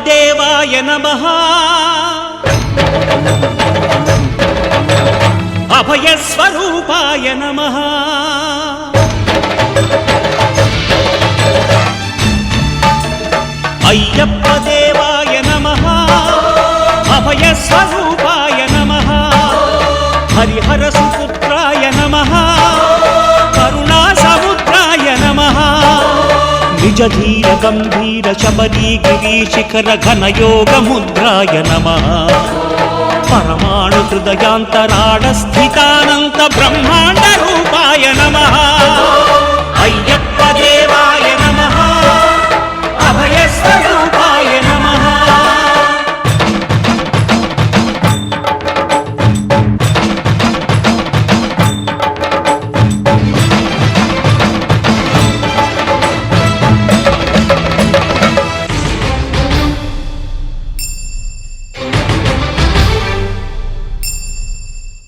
దేవాయ నమః అభయ స్వరూపాయ నమః అయ్యప్ప దేవాయ నమః అభయ స్వరూపాయ నమః హరిహర సుపుత్రాయ నమః కరుణా సముద్రాయ నమః నిజ ధీర గంభీర శబరీ గిరి శిఖర ఘన యోగ ముద్రాయ నమః పరమాణు హృదయాంతరాడ స్థితానంత బ్రహ్మాండ రూపాయ నమః అయ్యప్ప దేవాయ నమః అభయ స్వరూపాయ నమః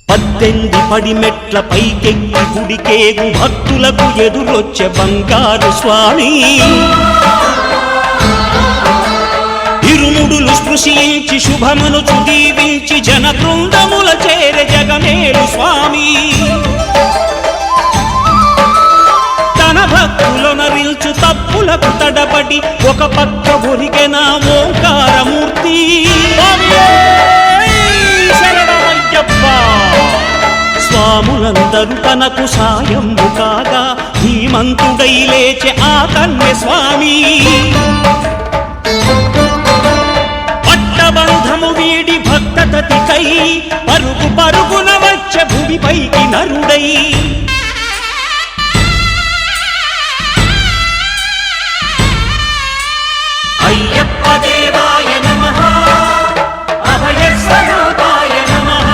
పద్దెంది పడిమెట్ల పైకెక్కి గుడికేగు భక్తులకు ఎదురొచ్చే బంగారు స్వామి ఇరుముడులు స్పృశించి శుభమును దీవించి జన బృందముల చేరే జగమేలు స్వామి తన భక్తులొనరిల్చు తప్పులకు తడబడి ఒక పక్క ఒరిగెన ఓంకారమూర్తి స్వాములందరూ తనకు సాయము కాగా ధీమంతుడై లేచే ఆ కన్య స్వామి పట్టబంధము వీడి భక్తతతికై పరుగు పరుగున వచ్చే భూమిపైకి నరుడై అయ్యప్ప దేవాయ నమః అభయ స్వరూపాయ నమః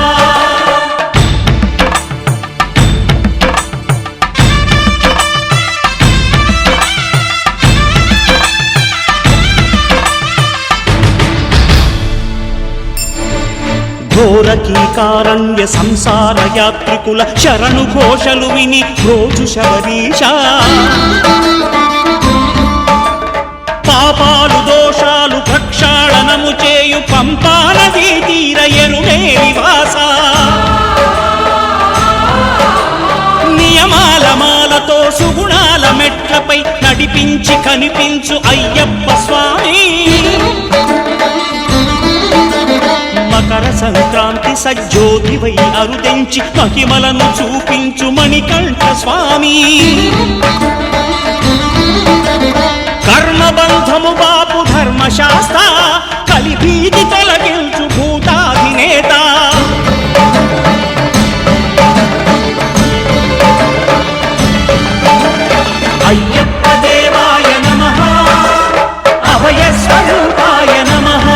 ఘోరకీకారణ్య సంసార యాత్రికుల శరణు ఘోషలు విని రోజు శబరీశ పాపాలు దోషాలు ప్రక్షాళనము చేయు పంపా నదీ తీర ఎరుమేలి వాస నియమాల మాలతో సుగుణాల మెట్లపై నడిపించి కనిపించు అయ్యప్ప స్వామి మకర సంక్రాంతి సజ్జోతివై అరుదెంచి మహిమలను చూపించు మణికంఠ స్వామి కర్మబంధము బాపు ధర్మశాస్త్ర కలిభీతి తొలగించు భూతాధినేత అయ్యప్ప దేవాయ నమః అభయ స్వరూపాయ నమః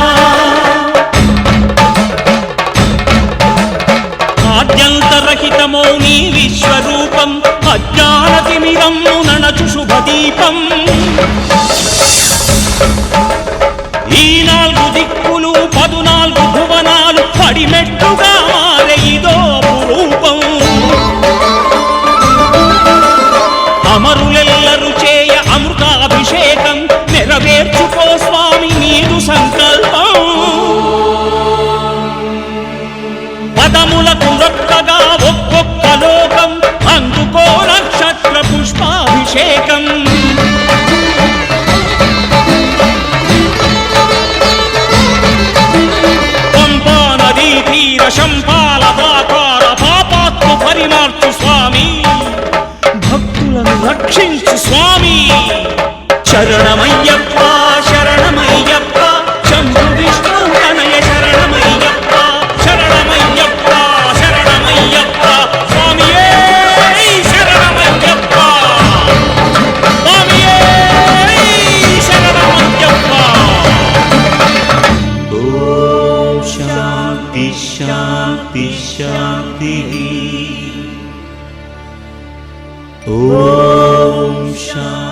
ఆద్యంతరహితమో నీ విశ్వరూపం అజ్ఞానతిమిరము నణచు శుభదీపం ఈ 4 దిక్కులు 14 భువనాలు పడిమెట్టుగా మారే ఇదో అపురూపం అమరులెల్లరు చేయ అమృతాభిషేకం నెరవేర్చుకో స్వామి నీదు సంకల్పం పదములకు రొక్కగా ఒక్కొక్క లోకం అందుకో నక్షత్ర పుష్పాభిషేకం పంపా నదీ తీర శంపాల దాకార పాపాత్మ పరిమార్చు స్వామి భక్తులను రక్షించు స్వామి శరణమయ్యప్ప శరణమయ్యప్ప శంభు విష్ణు తనయ శరణమయ్యప్ప శరణమయ్యప్ప శరణమయ్యప్ప స్వామియే శరణమయ్యప్ప స్వామియే శరణమయ్యప్ప ఓం శాంతి శాంతి శాంతి ఓం శాంతి